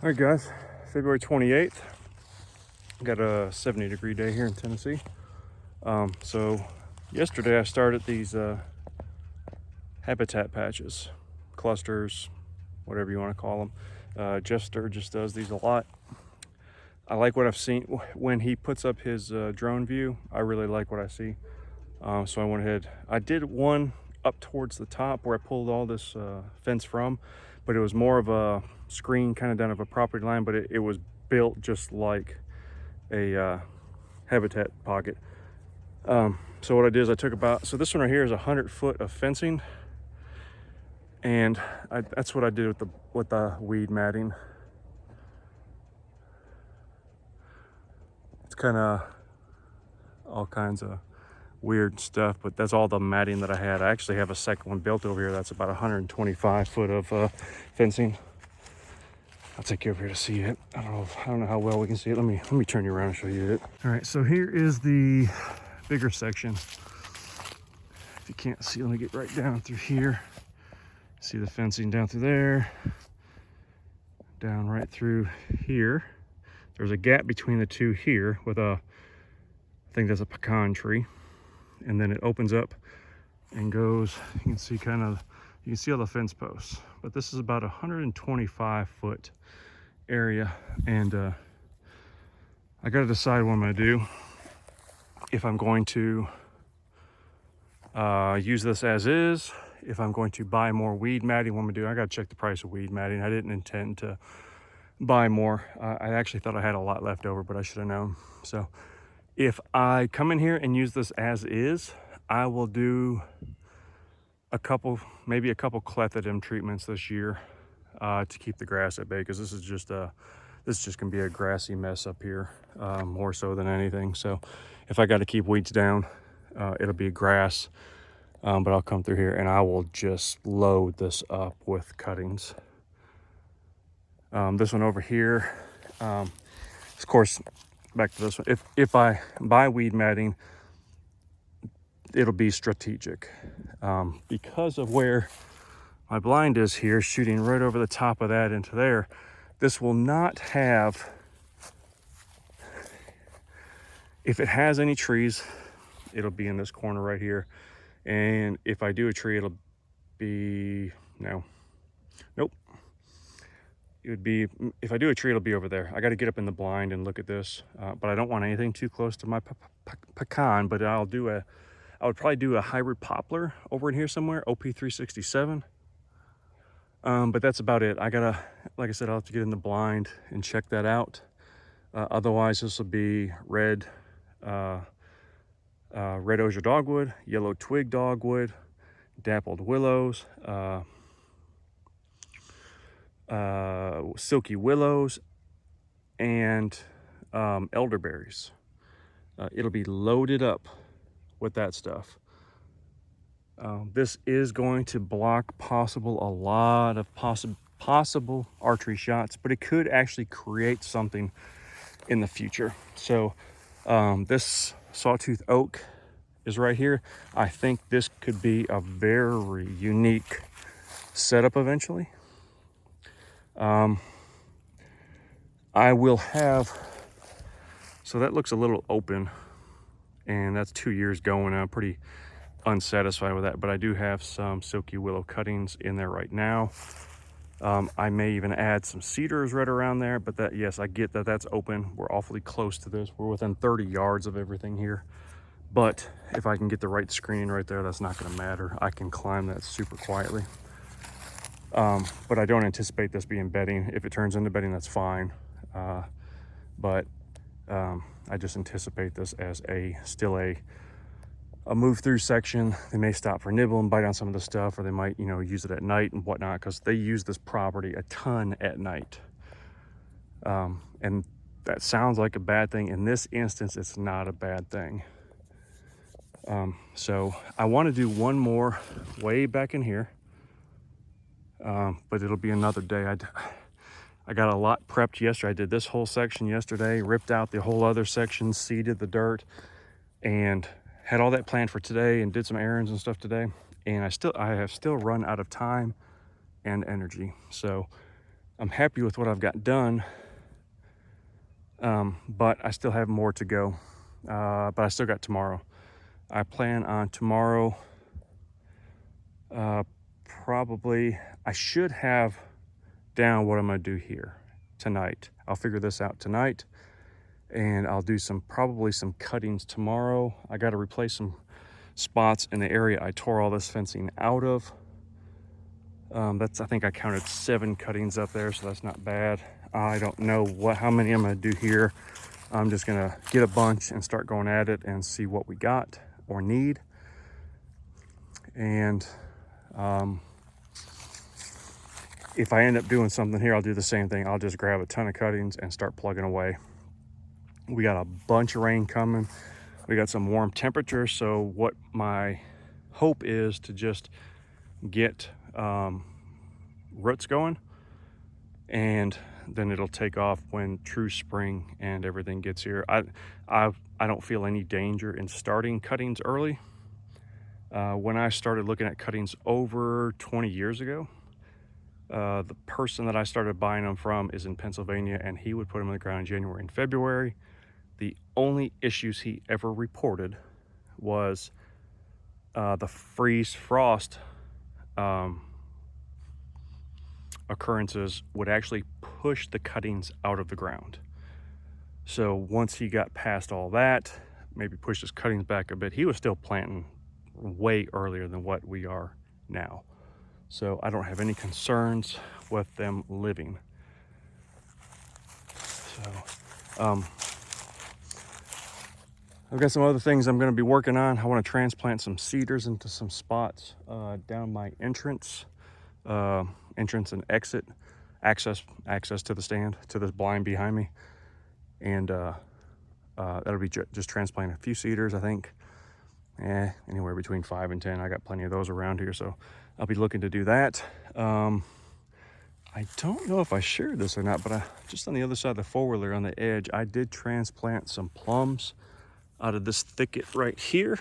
All right, guys, February 28th. Got a 70-degree day here in Tennessee. So yesterday I started these habitat patches, clusters, whatever you want to call them. Jeff Sturgis does these a lot. I like what I've seen when he puts up his drone view. I really like what I see. So I went ahead. I did one up towards the top where I pulled all this fence from, but it was more of a screen kind of down of a property line, but it was built just like a habitat pocket. So what I did is I took so this one right here is 100 foot of fencing, and that's what I did with the weed matting. It's kind of all kinds of weird stuff, but that's all the matting that I had. I actually have a second one built over here that's about 125 foot of fencing. I'll take you over here to see it. I don't know how well we can see it. Let me turn you around and show you it. All right, so here is the bigger section. If you can't see, let me get right down through here. See the fencing down through there, down right through here. There's a gap between the two here with I think that's a pecan tree. And then it opens up and goes, you can see all the fence posts, but this is about 125 foot area. And I got to decide what I'm going to do. If I'm going to use this as is, if I'm going to buy more weed matting, what I'm going to do, I got to check the price of weed matting. I didn't intend to buy more. I actually thought I had a lot left over, but I should have known. So if I come in here and use this as is, I will do maybe a couple clethodim treatments this year to keep the grass at bay, because this is just gonna be a grassy mess up here, more so than anything. So if I got to keep weeds down, it'll be grass, but I'll come through here and I will just load this up with cuttings. This one over here, of course, back to this one. If I buy weed matting, it'll be strategic, because of where my blind is here, shooting right over the top of that into there. This will not have, if it has any trees, it'll be in this corner right here. And if I do a tree, it'll be, nope. It would be, if I do a tree, it'll be over there. I got to get up in the blind and look at this, but I don't want anything too close to my pecan. But I would probably do a hybrid poplar over in here somewhere, OP367. But that's about it. Like I said, I'll have to get in the blind and check that out. Otherwise, this will be red osier dogwood, yellow twig dogwood, dappled willows, silky willows, and elderberries. It'll be loaded up with that stuff. This is going to block a lot of possible archery shots, but it could actually create something in the future. So this sawtooth oak is right here. I think this could be a very unique setup eventually. I will have, so that looks a little open, and that's 2 years going. I'm pretty unsatisfied with that, but I do have some silky willow cuttings in there right now. I may even add some cedars right around there, but yes, I get that that's open. We're awfully close to this. We're within 30 yards of everything here, but if I can get the right screening right there, that's not going to matter. I can climb that super quietly. But I don't anticipate this being bedding. If it turns into bedding, that's fine. But I just anticipate this as still a move through section. They may stop for nibble and bite on some of the stuff, or they might, use it at night and whatnot, because they use this property a ton at night. And that sounds like a bad thing. In this instance, it's not a bad thing. So I want to do one more way back in here. But it'll be another day. I got a lot prepped yesterday. I did this whole section yesterday, ripped out the whole other section, seeded the dirt, and had all that planned for today, and did some errands and stuff today. And I have still run out of time and energy. So I'm happy with what I've got done, but I still have more to go. But I still got tomorrow. I plan on tomorrow, probably, I should have down what I'm gonna do here tonight. I'll figure this out tonight, and I'll do probably some cuttings tomorrow. I got to replace some spots in the area I tore all this fencing out of. I think I counted 7 cuttings up there, so that's not bad. I don't know how many I'm gonna do here. I'm just gonna get a bunch and start going at it and see what we got or need. And if I end up doing something here, I'll do the same thing. I'll just grab a ton of cuttings and start plugging away. We got a bunch of rain coming. We got some warm temperatures. So what my hope is to just get roots going, and then it'll take off when true spring and everything gets here. I don't feel any danger in starting cuttings early. When I started looking at cuttings over 20 years ago, the person that I started buying them from is in Pennsylvania, and he would put them in the ground in January and February. The only issues he ever reported was the freeze frost occurrences would actually push the cuttings out of the ground. So once he got past all that, maybe pushed his cuttings back a bit, he was still planting way earlier than what we are now. So I don't have any concerns with them living. So I've got some other things I'm going to be working on. I want to transplant some cedars into some spots down my entrance and exit access to the stand, to this blind behind me. And that'll be just transplanting a few cedars, I think. Anywhere between 5 and 10. I got plenty of those around here, so I'll be looking to do that. I don't know if I shared this or not, but just on the other side of the four-wheeler on the edge, I did transplant some plums out of this thicket right here.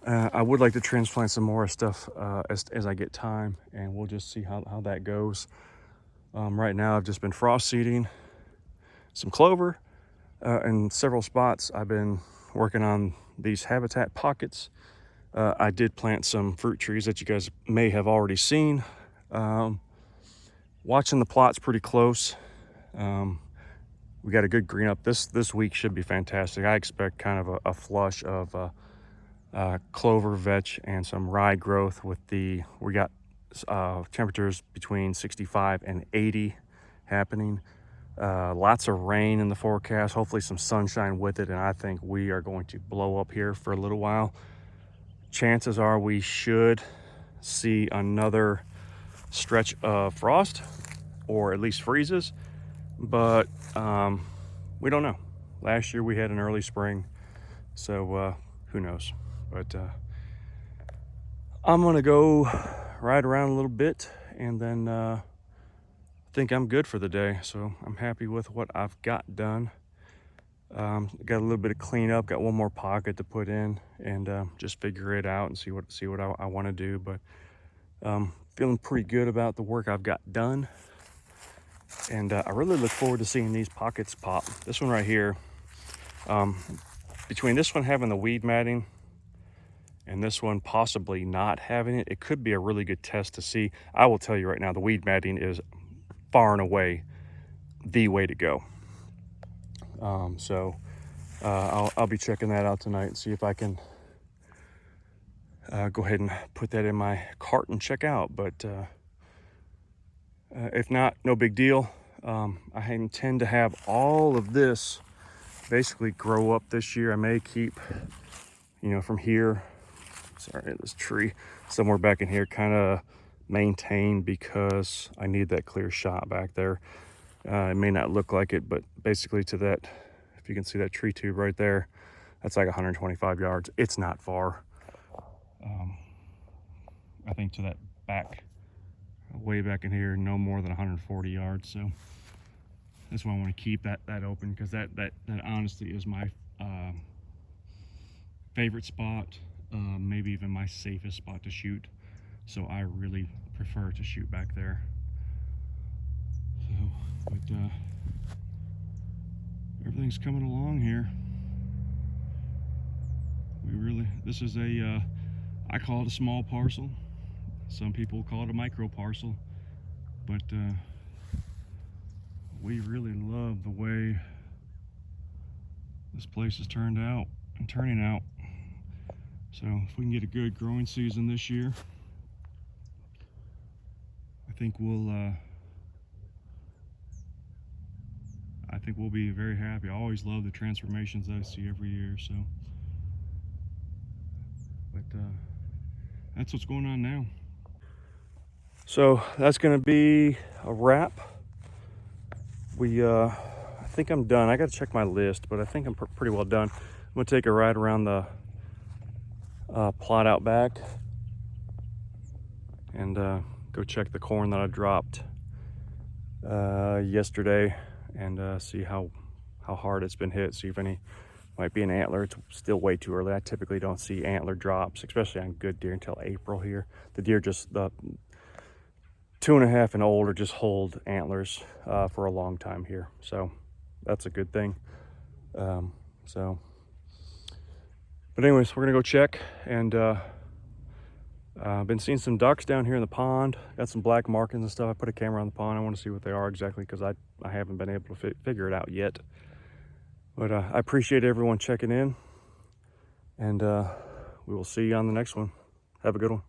I would like to transplant some more stuff as I get time, and we'll just see how that goes. Right now I've just been frost seeding some clover in several spots. I've been working on these habitat pockets. I did plant some fruit trees that you guys may have already seen. Watching the plots pretty close. We got a good green up. This week should be fantastic. I expect kind of a flush of clover, vetch, and some rye growth. We got temperatures between 65 and 80 happening. Lots of rain in the forecast, hopefully some sunshine with it, and I think we are going to blow up here for a little while. Chances are we should see another stretch of frost, or at least freezes, but we don't know. Last year we had an early spring, so who knows. But I'm gonna go ride around a little bit, and then I think I'm good for the day. So I'm happy with what I've got done. Got a little bit of cleanup, got one more pocket to put in, and just figure it out and see what I want to do. But feeling pretty good about the work I've got done, and I really look forward to seeing these pockets pop. This one right here, between this one having the weed matting and this one possibly not having it, it could be a really good test to see. I will tell you right now, the weed matting is far and away the way to go. I'll be checking that out tonight and see if I can go ahead and put that in my cart and check out. But if not, no big deal. I intend to have all of this basically grow up this year. I may keep, from here, this tree somewhere back in here, kind of maintained, because I need that clear shot back there. It may not look like it, but basically to that, if you can see that tree tube right there, that's like 125 yards. It's not far. I think to that back, way back in here, no more than 140 yards. So that's why I want to keep that open, because that honestly is my favorite spot, maybe even my safest spot to shoot. So I really prefer to shoot back there. But everything's coming along here. This is a, I call it a small parcel. Some people call it a micro parcel. But we really love the way this place has turned out and turning out. So if we can get a good growing season this year, I think we'll be very happy. I always love the transformations that I see every year. So, but that's what's going on now. So that's going to be a wrap. I think I'm done. I got to check my list, but I think I'm pretty well done. I'm going to take a ride around the plot out back and go check the corn that I dropped yesterday and see how hard it's been hit. See if any might be an antler. It's still way too early. I typically don't see antler drops, especially on good deer, until April here. The deer just, the 2.5 and older, just hold antlers for a long time here. So that's a good thing. But anyways, we're gonna go check, and I've been seeing some ducks down here in the pond. Got some black markings and stuff. I put a camera on the pond. I want to see what they are exactly, because I haven't been able to figure it out yet. But I appreciate everyone checking in, and we will see you on the next one. Have a good one.